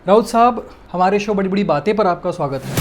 राउत साहब, हमारे शो बड़ी बड़ी बातें पर आपका स्वागत है।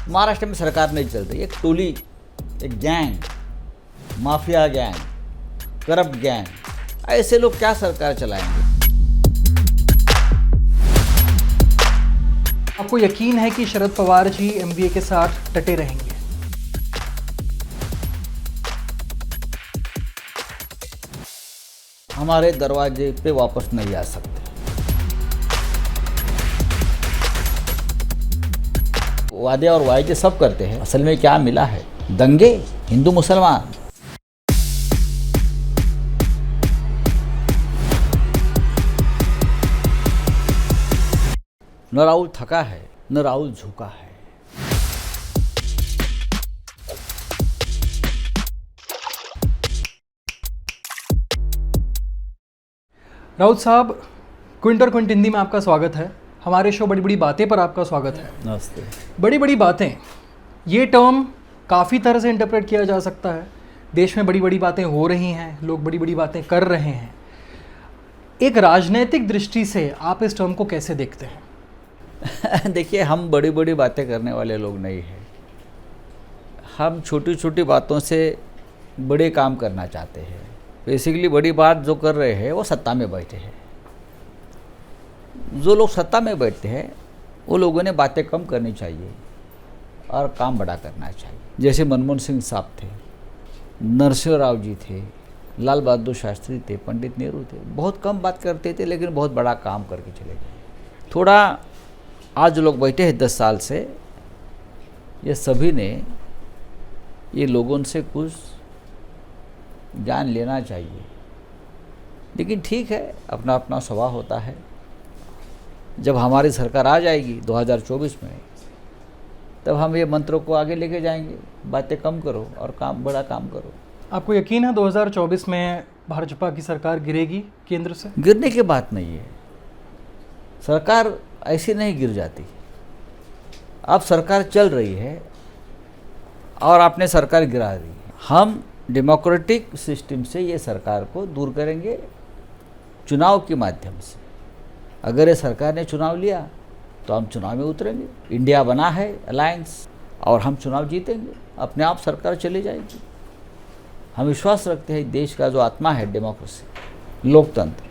महाराष्ट्र में सरकार नहीं चल रही, एक टोली, एक gang, mafia gang, corrupt gang, ऐसे लोग क्या सरकार चलाएंगे। आपको यकीन है कि शरद पवार जी एमवीए के साथ डटे रहेंगे? हमारे दरवाजे पे वापस नहीं आ सकते। वादे और वायदे सब करते हैं, असल में क्या मिला है? दंगे, हिंदू मुसलमान। न राहुल थका है, न राहुल झुका है। राउत साहब, क्विंट और क्विंट हिंदी में आपका स्वागत है। हमारे शो बड़ी बड़ी बातें पर आपका स्वागत है। नमस्ते। बड़ी बड़ी बातें, ये टर्म काफ़ी तरह से इंटरप्रेट किया जा सकता है। देश में बड़ी बड़ी बातें हो रही हैं, लोग बड़ी बड़ी बातें कर रहे हैं। एक राजनीतिक दृष्टि से आप इस टर्म को कैसे देखते हैं? देखिए, हम बड़ी बड़ी बातें करने वाले लोग नहीं हैं। हम छोटी छोटी बातों से बड़े काम करना चाहते हैं। बेसिकली बड़ी बात जो कर रहे हैं वो सत्ता में बैठे हैं। जो लोग सत्ता में बैठते हैं वो लोगों ने बातें कम करनी चाहिए और काम बड़ा करना चाहिए। जैसे मनमोहन सिंह साहब थे, नरसिंह राव जी थे, लाल बहादुर शास्त्री थे, पंडित नेहरू थे। बहुत कम बात करते थे लेकिन बहुत बड़ा काम करके चले गए। थोड़ा आज लोग बैठे हैं 10 साल से, ये सभी ने ये लोगों से कुछ ज्ञान लेना चाहिए। लेकिन ठीक है, अपना अपना स्वभाव होता है। जब हमारी सरकार आ जाएगी 2024 में, तब हम ये मंत्रों को आगे लेके जाएंगे। बातें कम करो और काम बड़ा काम करो। आपको यकीन है 2024 में भाजपा की सरकार गिरेगी केंद्र से? गिरने की बात नहीं है, सरकार ऐसी नहीं गिर जाती। अब सरकार चल रही है और आपने सरकार गिरा दी है। हम डेमोक्रेटिक सिस्टम से ये सरकार को दूर करेंगे चुनाव के माध्यम से। अगर ये सरकार ने चुनाव लिया तो हम चुनाव में उतरेंगे। इंडिया बना है अलायंस और हम चुनाव जीतेंगे, अपने आप सरकार चली जाएगी। हम विश्वास रखते हैं, देश का जो आत्मा है डेमोक्रेसी, लोकतंत्र,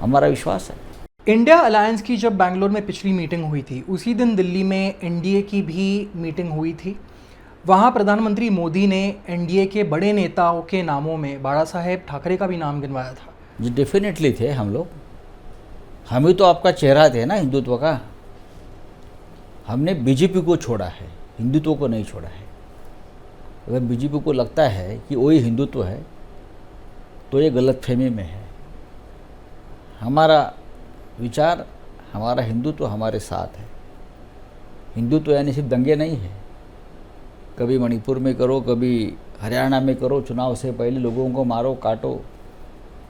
हमारा विश्वास है। इंडिया अलायंस की जब बैंगलोर में पिछली मीटिंग हुई थी, उसी दिन दिल्ली में एनडीए की भी मीटिंग हुई थी। वहाँ प्रधानमंत्री मोदी ने एनडीए के बड़े नेताओं के नामों में बाला साहेब ठाकरे का भी नाम गिनवाया था। जी, डेफिनेटली थे हम लोग। हम ही तो आपका चेहरा थे ना हिंदुत्व का। हमने बीजेपी को छोड़ा है, हिंदुत्व को नहीं छोड़ा है। अगर बीजेपी को लगता है कि वही हिंदुत्व है तो ये गलतफहमी में है। हमारा विचार, हमारा हिंदुत्व हमारे साथ है। हिंदुत्व यानी सिर्फ दंगे नहीं है। कभी मणिपुर में करो, कभी हरियाणा में करो, चुनाव से पहले लोगों को मारो काटो,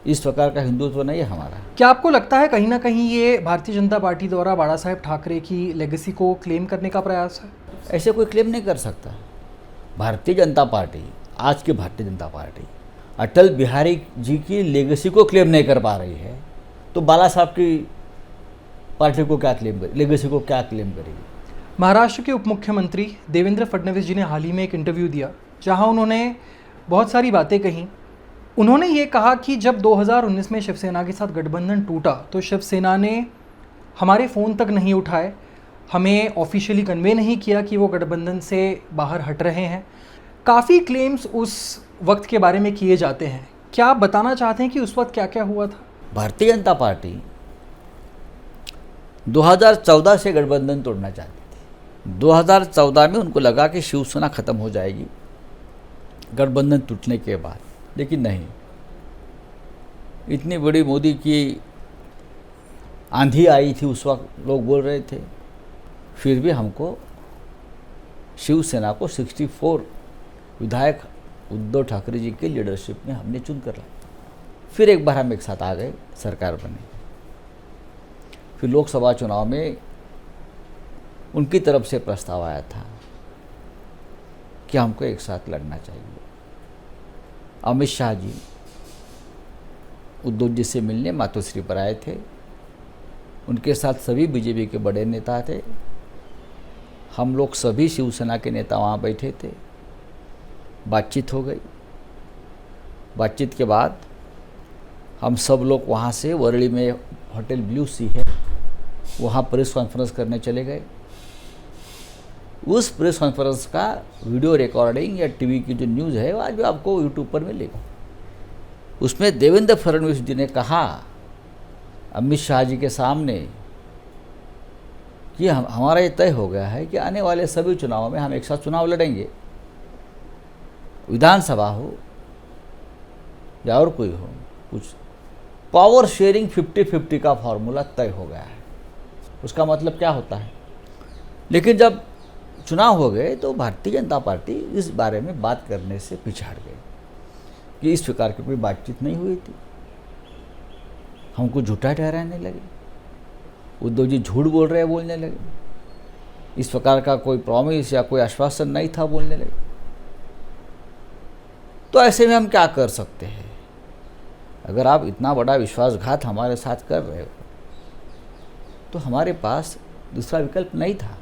इस प्रकार का हिंदुत्व नहीं है हमारा। क्या आपको लगता है कहीं ना कहीं ये भारतीय जनता पार्टी द्वारा बाला साहेब ठाकरे की लेगेसी को क्लेम करने का प्रयास है? ऐसे कोई क्लेम नहीं कर सकता। भारतीय जनता पार्टी, आज की भारतीय जनता पार्टी अटल बिहारी जी की लेगेसी को क्लेम नहीं कर पा रही है, तो बाला साहब की पार्टी को क्या क्लेम करेगी, लेगेसी को क्या क्लेम करेगी? महाराष्ट्र के उप मुख्यमंत्री देवेंद्र फडणवीस जी ने हाल ही में एक इंटरव्यू दिया जहां उन्होंने बहुत सारी बातें कहीं। उन्होंने ये कहा कि जब 2019 में शिवसेना के साथ गठबंधन टूटा तो शिवसेना ने हमारे फ़ोन तक नहीं उठाए, हमें ऑफिशियली कन्वे नहीं किया कि वो गठबंधन से बाहर हट रहे हैं। काफ़ी क्लेम्स उस वक्त के बारे में किए जाते हैं। क्या आप बताना चाहते हैं कि उस वक्त क्या क्या हुआ था? भारतीय जनता पार्टी 2014 से गठबंधन तोड़ना चाहती थी। 2014 में उनको लगा कि शिवसेना खत्म हो जाएगी गठबंधन टूटने के बाद, लेकिन नहीं। इतनी बड़ी मोदी की आंधी आई थी उस वक्त, लोग बोल रहे थे, फिर भी हमको शिवसेना को 64 विधायक उद्धव ठाकरे जी के लीडरशिप में हमने चुन कर लाया। फिर एक बार हम एक साथ आ गए, सरकार बनी। फिर लोकसभा चुनाव में उनकी तरफ से प्रस्ताव आया था कि हमको एक साथ लड़ना चाहिए। अमित शाह जी उद्धव जी से मिलने मातोश्री पर आए थे, उनके साथ सभी बीजेपी के बड़े नेता थे, हम लोग सभी शिवसेना के नेता वहाँ बैठे थे, बातचीत हो गई। बातचीत के बाद हम सब लोग वहाँ से वरली में होटल ब्लू सी है, वहाँ प्रेस कॉन्फ्रेंस करने चले गए। उस प्रेस कॉन्फ्रेंस का वीडियो रिकॉर्डिंग या टीवी की जो न्यूज़ है वो आज भी आपको यूट्यूब पर मिलेगा। उसमें देवेंद्र फडणवीस जी ने कहा अमित शाह जी के सामने कि हमारा ये तय हो गया है कि आने वाले सभी चुनावों में हम एक साथ चुनाव लड़ेंगे, विधानसभा हो या और कोई हो, कुछ पावर शेयरिंग 50-50 का फॉर्मूला तय हो गया है। उसका मतलब क्या होता है? लेकिन जब चुनाव हो गए तो भारतीय जनता पार्टी इस बारे में बात करने से पिछड़ गई कि इस प्रकार की कोई बातचीत नहीं हुई थी। हमको झूठा ठहराने लगे, उद्धव जी झूठ बोल रहे हैं बोलने लगे, इस प्रकार का कोई प्रॉमिस या कोई आश्वासन नहीं था बोलने लगे। तो ऐसे में हम क्या कर सकते हैं? अगर आप इतना बड़ा विश्वासघात हमारे साथ कर रहे हो तो हमारे पास दूसरा विकल्प नहीं था।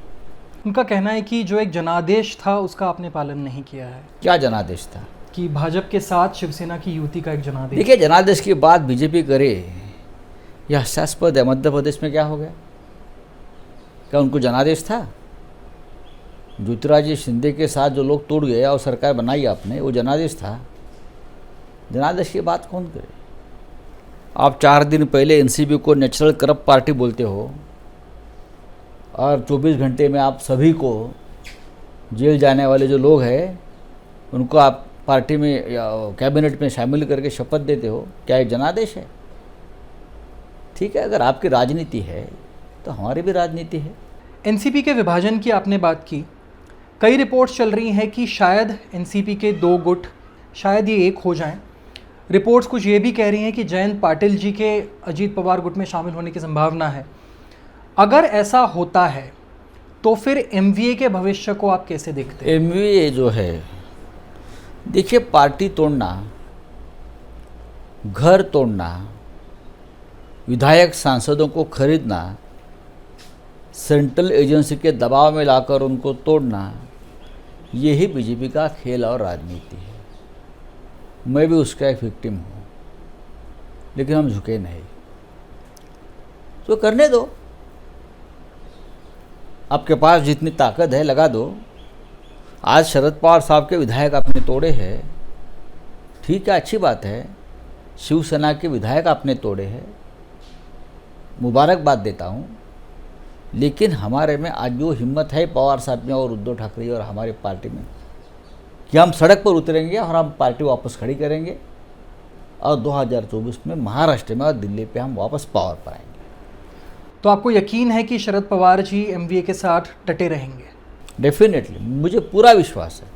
उनका कहना है कि जो एक जनादेश था उसका आपने पालन नहीं किया है। क्या जनादेश था? कि भाजपा के साथ शिवसेना की युति का एक जनादेश। देखिए, जनादेश की बात बीजेपी करे यह हास्यास्पद है। मध्य प्रदेश में क्या हो गया? क्या उनको जनादेश था? ज्योतिरादित्य सिंधिया के साथ जो लोग तोड़ गए और सरकार बनाई आपने, वो जनादेश था? जनादेश की बात कौन करे? आप 4 दिन पहले एनसीपी को नेचुरल करप्ट पार्टी बोलते हो और 24 घंटे में आप सभी को जेल जाने वाले जो लोग हैं उनको आप पार्टी में या कैबिनेट में शामिल करके शपथ देते हो। क्या एक जनादेश है? ठीक है, अगर आपकी राजनीति है तो हमारी भी राजनीति है। एनसीपी के विभाजन की आपने बात की। कई रिपोर्ट्स चल रही हैं कि शायद एनसीपी के 2 गुट शायद ये एक हो जाएं। रिपोर्ट्स कुछ ये भी कह रही हैं कि जयंत पाटिल जी के अजीत पवार गुट में शामिल होने की संभावना है। अगर ऐसा होता है तो फिर एमवीए के भविष्य को आप कैसे देखते हैं? एमवीए जो है, देखिए, पार्टी तोड़ना, घर तोड़ना, विधायक सांसदों को खरीदना, सेंट्रल एजेंसी के दबाव में लाकर उनको तोड़ना, यही बीजेपी का खेल और राजनीति है। मैं भी उसका एक विक्टिम हूँ, लेकिन हम झुके नहीं। तो करने दो, आपके पास जितनी ताकत है लगा दो। आज शरद पवार साहब के विधायक आपने तोड़े हैं, ठीक है, अच्छी बात है। शिवसेना के विधायक आपने तोड़े हैं, मुबारकबाद देता हूँ। लेकिन हमारे में आज भी वो हिम्मत है पवार साहब में और उद्धव ठाकरे और हमारी पार्टी में कि हम सड़क पर उतरेंगे और हम पार्टी वापस खड़ी करेंगे और 2024 में महाराष्ट्र में और दिल्ली पे हम वापस पावर पर आएंगे। तो आपको यकीन है कि शरद पवार जी एमवीए के साथ डटे रहेंगे? डेफिनेटली, मुझे पूरा विश्वास है।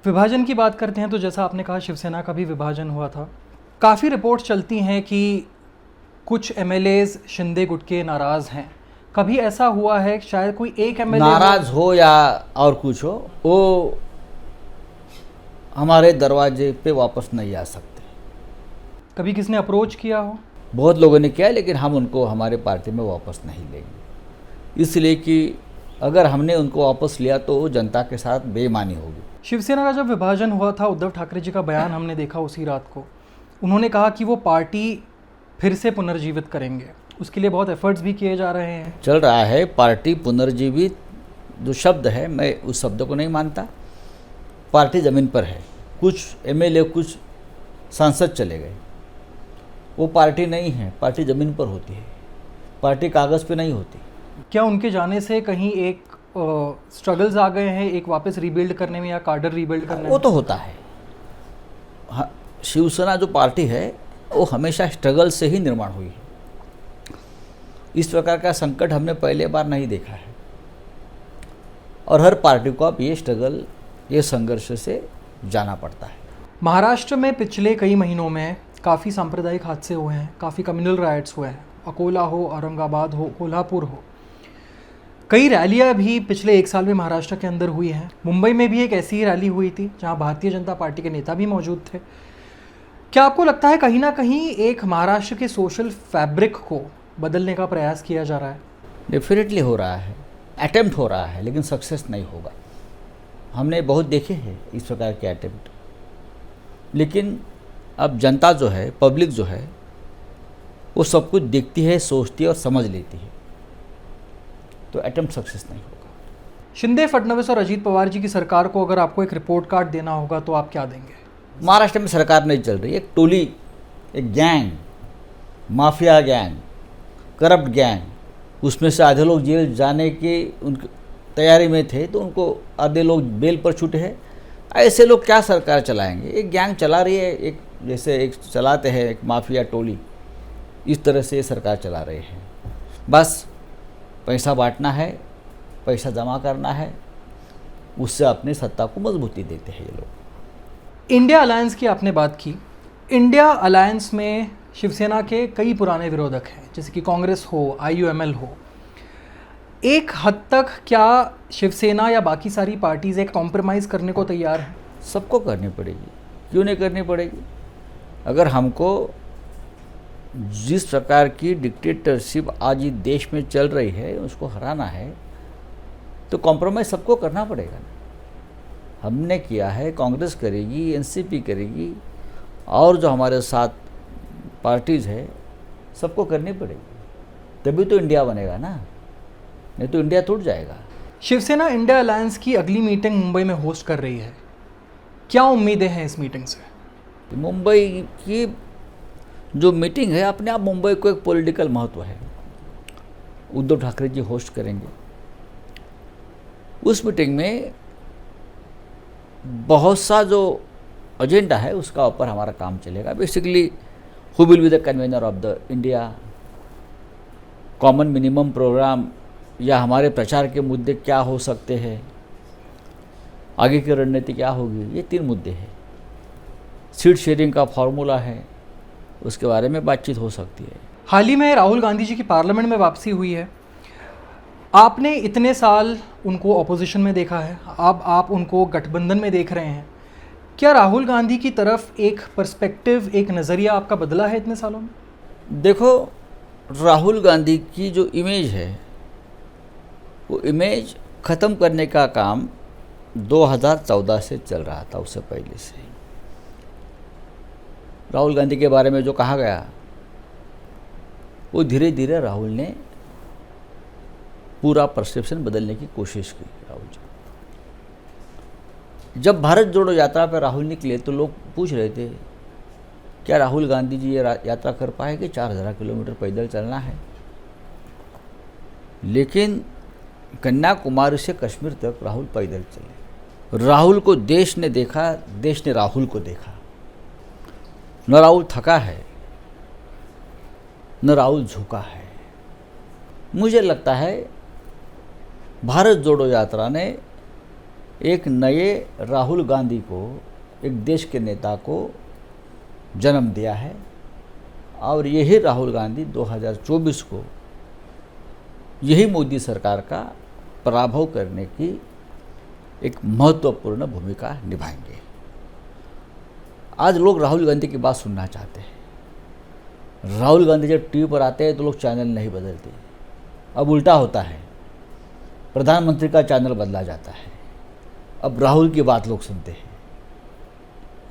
विभाजन की बात करते हैं तो जैसा आपने कहा शिवसेना का भी विभाजन हुआ था। काफ़ी रिपोर्ट्स चलती हैं कि कुछ एमएलएज शिंदे गुट के नाराज़ हैं। कभी ऐसा हुआ है शायद कोई एक एमएलए नाराज हो या और कुछ हो, वो हमारे दरवाजे पे वापस नहीं आ सकते? कभी किसने अप्रोच किया हो? बहुत लोगों ने किया, लेकिन हम उनको हमारे पार्टी में वापस नहीं लेंगे, इसलिए कि अगर हमने उनको वापस लिया तो जनता के साथ बेईमानी होगी। शिवसेना का जब विभाजन हुआ था, उद्धव ठाकरे जी का बयान हमने देखा उसी रात को। उन्होंने कहा कि वो पार्टी फिर से पुनर्जीवित करेंगे, उसके लिए बहुत एफर्ट्स भी किए जा रहे हैं। चल रहा है पार्टी पुनर्जीवित, जो शब्द है मैं उस शब्द को नहीं मानता। पार्टी ज़मीन पर है, कुछ एमएलए कुछ सांसद चले गए, वो पार्टी नहीं है। पार्टी ज़मीन पर होती है, पार्टी कागज़ पे नहीं होती। क्या उनके जाने से कहीं एक स्ट्रगल्स आ गए हैं एक वापस रीबिल्ड करने में या कार्डर रीबिल्ड करने में? वो तो होता है। हाँ, शिवसेना जो पार्टी है वो हमेशा स्ट्रगल से ही निर्माण हुई है। इस प्रकार का संकट हमने पहले बार नहीं देखा है और हर पार्टी को अब ये स्ट्रगल, ये संघर्ष से जाना पड़ता है। महाराष्ट्र में पिछले कई महीनों में काफ़ी सांप्रदायिक हादसे हुए हैं, काफ़ी कम्युनल राइट्स हुए हैं। अकोला हो, औरंगाबाद हो, कोल्हापुर हो, कई रैलियां भी पिछले एक साल में महाराष्ट्र के अंदर हुई हैं। मुंबई में भी एक ऐसी ही रैली हुई थी जहां भारतीय जनता पार्टी के नेता भी मौजूद थे। क्या आपको लगता है कहीं ना कहीं एक महाराष्ट्र के सोशल फैब्रिक को बदलने का प्रयास किया जा रहा है? डेफिनेटली हो रहा है, अटेम्प्ट हो रहा है, लेकिन सक्सेस नहीं होगा। हमने बहुत देखे हैं इस प्रकार के अटेम्प्ट, लेकिन अब जनता जो है, पब्लिक जो है, वो सब कुछ देखती है, सोचती है और समझ लेती है, तो अटेम्प्ट सक्सेस नहीं होगा। शिंदे, फडणवीस और अजीत पवार जी की सरकार को अगर आपको एक रिपोर्ट कार्ड देना होगा तो आप क्या देंगे? महाराष्ट्र में सरकार नहीं चल रही, एक टोली, एक gang, mafia gang, corrupt gang, उसमें से आधे लोग जेल जाने की उनकी तैयारी में थे, तो उनको आधे लोग बेल पर छूटे हैं। ऐसे लोग क्या सरकार चलाएंगे? एक गैंग चला रही है, एक जैसे एक चलाते हैं एक माफिया टोली, इस तरह से ये सरकार चला रहे हैं। बस पैसा बांटना है, पैसा जमा करना है, उससे अपनी सत्ता को मजबूती देते हैं ये लोग। इंडिया अलायंस की आपने बात की। इंडिया अलायंस में शिवसेना के कई पुराने विरोधक हैं, जैसे कि कांग्रेस हो, IUML हो। एक हद तक क्या शिवसेना या बाकी सारी पार्टीज़ एक कॉम्प्रोमाइज़ करने को तैयार हैं? सबको करनी पड़ेगी, क्यों नहीं करनी पड़ेगी? अगर हमको जिस प्रकार की डिक्टेटरशिप आज इस देश में चल रही है उसको हराना है, तो कॉम्प्रोमाइज़ सबको करना पड़ेगा ना। हमने किया है, कांग्रेस करेगी, NCP करेगी, और जो हमारे साथ पार्टीज़ है सबको करनी पड़ेगी, तभी तो इंडिया बनेगा ना, नहीं तो इंडिया टूट जाएगा। शिवसेना इंडिया अलायंस की अगली मीटिंग मुंबई में होस्ट कर रही है, क्या उम्मीदें हैं इस मीटिंग से? मुंबई की जो मीटिंग है, अपने आप मुंबई को एक पॉलिटिकल महत्व है। उद्धव ठाकरे जी होस्ट करेंगे। उस मीटिंग में बहुत सा जो एजेंडा है उसका ऊपर हमारा काम चलेगा। Basically who will be the convener of the India, common minimum programme, या हमारे प्रचार के मुद्दे क्या हो सकते हैं, आगे की रणनीति क्या होगी, ये 3 मुद्दे हैं। सीट शेयरिंग का फॉर्मूला है, उसके बारे में बातचीत हो सकती है। हाल ही में राहुल गांधी जी की पार्लियामेंट में वापसी हुई है। आपने इतने साल उनको ऑपोजिशन में देखा है, अब आप उनको गठबंधन में देख रहे हैं। क्या राहुल गांधी की तरफ एक पर्सपेक्टिव, एक नज़रिया आपका बदला है इतने सालों में? देखो, राहुल गांधी की जो इमेज है, वो इमेज ख़त्म करने का काम 2014 से चल रहा था, उससे पहले से। राहुल गांधी के बारे में जो कहा गया, वो धीरे धीरे राहुल ने पूरा परसेप्शन बदलने की कोशिश की। राहुल जी जब भारत जोड़ो यात्रा पर राहुल निकले तो लोग पूछ रहे थे, क्या राहुल गांधी जी ये यात्रा कर पाएंगे? 4000 किलोमीटर पैदल चलना है। लेकिन कन्याकुमारी से कश्मीर तक राहुल पैदल चले। राहुल को देश ने देखा, देश ने राहुल को देखा। न राहुल थका है, न राहुल झुका है। मुझे लगता है भारत जोड़ो यात्रा ने एक नए राहुल गांधी को, एक देश के नेता को जन्म दिया है, और यही राहुल गांधी 2024 को यही मोदी सरकार का पराभव करने की एक महत्वपूर्ण भूमिका निभाएंगे। आज लोग राहुल गांधी की बात सुनना चाहते हैं। राहुल गांधी जब टीवी पर आते हैं तो लोग चैनल नहीं बदलते। अब उल्टा होता है, प्रधानमंत्री का चैनल बदला जाता है, अब राहुल की बात लोग सुनते हैं।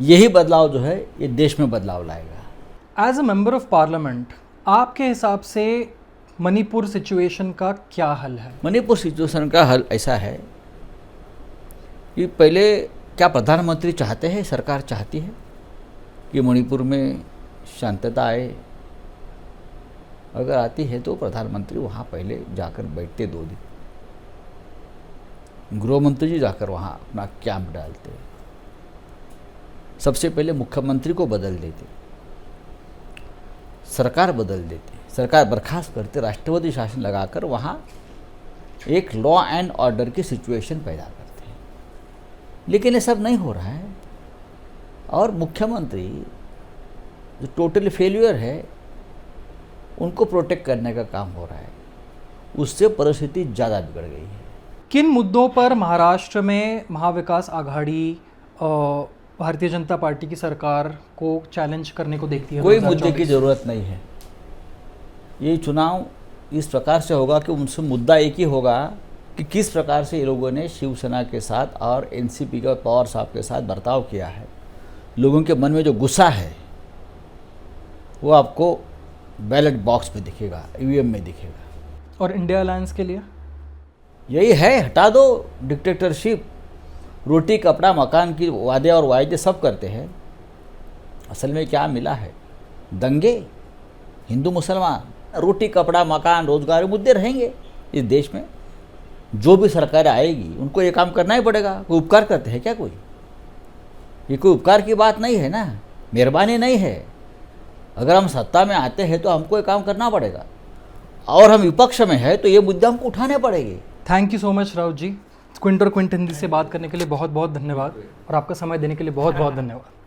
यही बदलाव जो है ये देश में बदलाव लाएगा। As a member of parliament, आपके हिसाब से मणिपुर सिचुएशन का क्या हल है? मणिपुर सिचुएशन का हल ऐसा है कि पहले क्या प्रधानमंत्री चाहते हैं, सरकार चाहती है कि मणिपुर में शांतता आए? अगर आती है तो प्रधानमंत्री वहाँ पहले जाकर बैठते 2 दिन, गृह मंत्री जी जाकर वहाँ अपना कैंप डालते, सबसे पहले मुख्यमंत्री को बदल देते, सरकार बदल देते, सरकार बर्खास्त करते, राष्ट्रपति शासन लगाकर वहाँ एक लॉ एंड ऑर्डर की सिचुएशन पैदा करते हैं। लेकिन ये सब नहीं हो रहा है, और मुख्यमंत्री जो टोटली फेल्यूर है, उनको प्रोटेक्ट करने का काम हो रहा है। उससे परिस्थिति ज़्यादा बिगड़ गई है। किन मुद्दों पर महाराष्ट्र में महाविकास आघाड़ी भारतीय जनता पार्टी की सरकार को चैलेंज करने को देखती है? कोई मुद्दे की ज़रूरत नहीं है। ये चुनाव इस प्रकार से होगा कि उनसे मुद्दा एक ही होगा कि किस प्रकार से ये लोगों ने शिवसेना के साथ और एनसीपी के पवार साहब के साथ बर्ताव किया है। लोगों के मन में जो गुस्सा है वो आपको बैलेट बॉक्स में दिखेगा, ईवीएम में दिखेगा। और इंडिया अलायंस के लिए यही है, हटा दो डिक्टेटरशिप। रोटी कपड़ा मकान की वादे और वायदे सब करते हैं, असल में क्या मिला है? दंगे, हिंदू मुसलमान, रोटी कपड़ा मकान रोजगार मुद्दे रहेंगे इस देश में। जो भी सरकार आएगी उनको ये काम करना ही पड़ेगा। कोई उपकार करते हैं क्या? ये कोई उपकार की बात नहीं है ना, मेहरबानी नहीं है। अगर हम सत्ता में आते हैं तो हमको ये काम करना पड़ेगा, और हम विपक्ष में है तो ये मुद्दे हमको उठाने पड़ेंगे। Thank you so much Raut ji. Quint और क्विंट हिंदी से बात करने के लिए बहुत बहुत धन्यवाद, और आपका समय देने के लिए बहुत बहुत धन्यवाद।